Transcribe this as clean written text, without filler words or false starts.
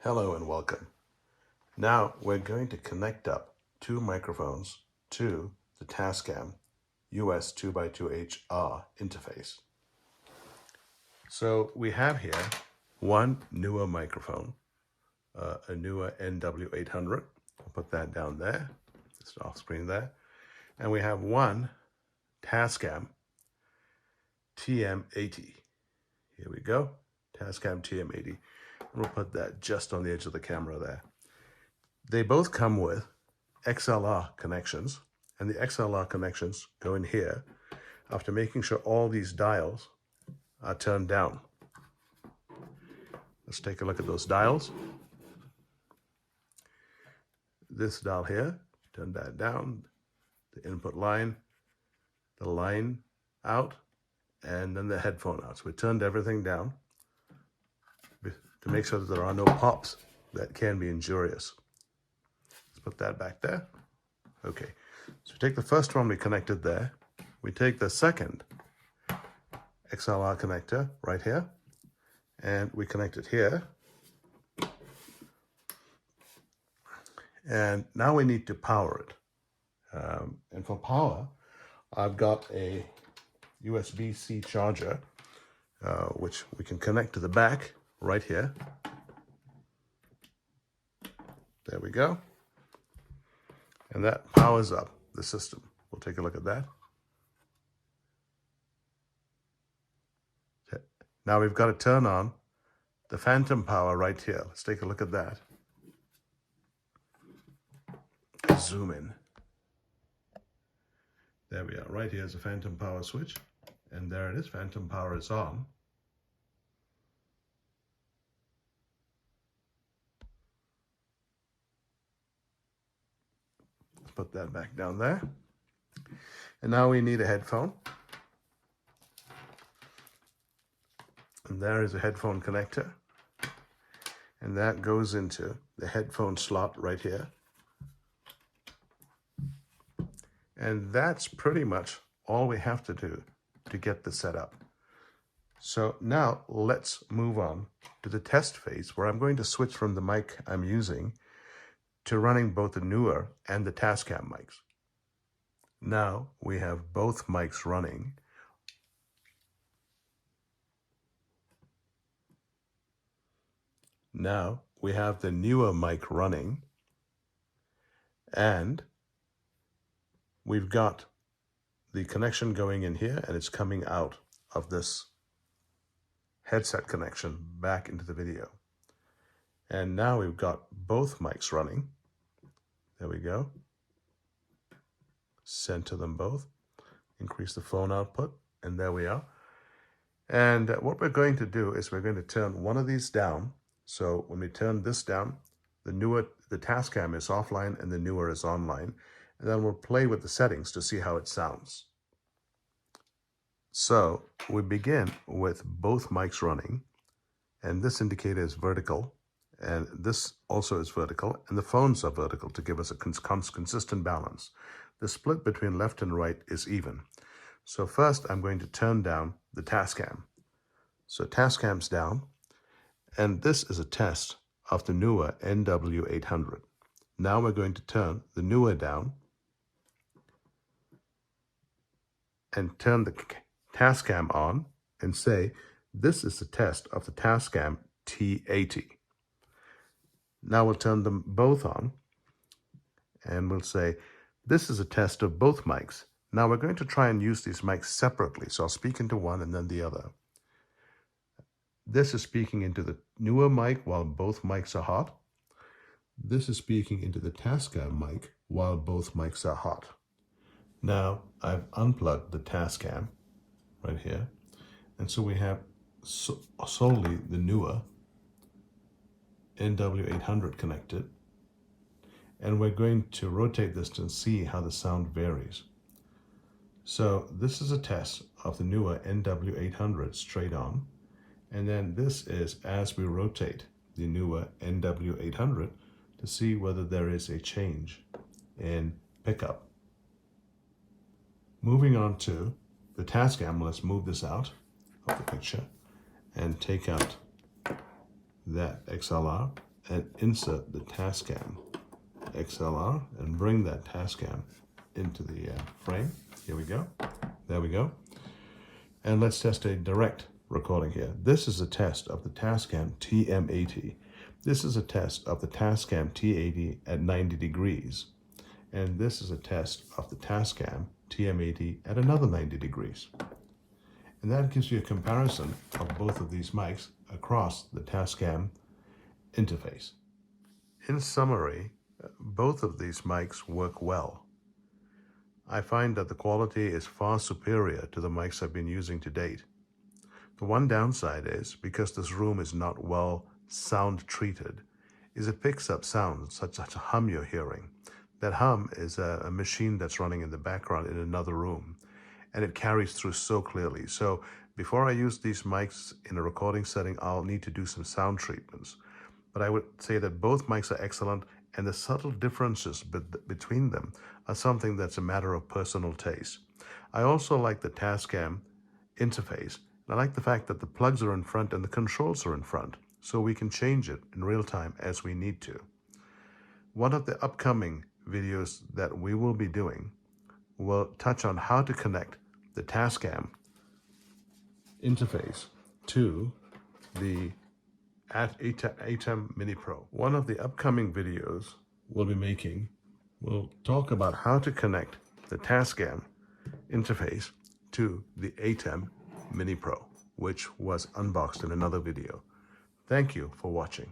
Hello and welcome. Now we're going to connect up two microphones to the Tascam US2x2HR interface. So we have here one Neewer microphone, a Neewer NW800. I'll put that down there, just off screen there. And we have one Tascam TM80. Here we go, Tascam TM80. And we'll put that just on the edge of the camera there. They both come with XLR connections, and the XLR connections go in here after making sure all these dials are turned down. Let's take a look at those dials. This dial here, turn that down, the input line, the line out, and then the headphone out. So we turned everything down to make sure that there are no pops that can be injurious. Let's put that back there. Okay, so we take the first one we connected there. We take the second XLR connector right here, and we connect it here. And now we need to power it. And for power, I've got a USB-C charger, which we can connect to the back right here. There we go. And that powers up the system. We'll take a look at that. Okay. Now we've got to turn on the phantom power right here. Let's take a look at that. Zoom in. There we are. Right here is a phantom power switch. And there it is. Phantom power is on. Let's put that back down there. And now we need a headphone. And there is a headphone connector. And that goes into the headphone slot right here. And that's pretty much all we have to do to get this set up. So now let's move on to the test phase, where I'm going to switch from the mic I'm using to running both the Neewer and the Tascam mics. Now we have both mics running. Now we have the Neewer mic running, and we've got the connection going in here, and it's coming out of this headset connection back into the video. And now we've got both mics running. There we go. Center them both. Increase the phone output, and there we are. And what we're going to do is we're going to turn one of these down. So when we turn this down, the Tascam is offline and the Neewer is online. And then we'll play with the settings to see how it sounds. So we begin with both mics running, and this indicator is vertical, and this also is vertical, and the phones are vertical to give us a consistent balance. The split between left and right is even. So first I'm going to turn down the Tascam. So Tascam's down, and this is a test of the Neewer NW800. Now we're going to turn the Neewer down and turn the Tascam on and say, this is the test of the Tascam T80. Now we'll turn them both on and we'll say, this is a test of both mics. Now we're going to try and use these mics separately. So I'll speak into one and then the other. This is speaking into the Neewer mic while both mics are hot. This is speaking into the Tascam mic while both mics are hot. Now I've unplugged the Tascam right here, and so we have solely the Neewer NW800 connected, and we're going to rotate this to see how the sound varies. So this is a test of the Neewer NW800 straight on, and then this is as we rotate the Neewer NW800 to see whether there is a change in pickup. Moving on to the Tascam, let's move this out of the picture and take out that XLR and insert the Tascam XLR and bring that Tascam into the frame. Here we go. There we go. And let's test a direct recording here. This is a test of the Tascam TM80. This is a test of the Tascam T80 at 90 degrees. And this is a test of the Tascam TM80 at another 90 degrees. And that gives you a comparison of both of these mics across the Tascam interface. In summary, both of these mics work well. I find that the quality is far superior to the mics I've been using to date. The one downside is, because this room is not well sound treated, is it picks up sounds such as a hum you're hearing. That hum is a machine that's running in the background in another room, and it carries through so clearly. So before I use these mics in a recording setting, I'll need to do some sound treatments. But I would say that both mics are excellent, and the subtle differences between them are something that's a matter of personal taste. I also like the Tascam interface, and I like the fact that the plugs are in front and the controls are in front, so we can change it in real time as we need to. One of the upcoming videos that we will be doing will touch on how to connect the Tascam interface to the ATEM Mini Pro. One of the upcoming videos we'll be making will talk about how to connect the Tascam interface to the ATEM Mini Pro, which was unboxed in another video. Thank you for watching.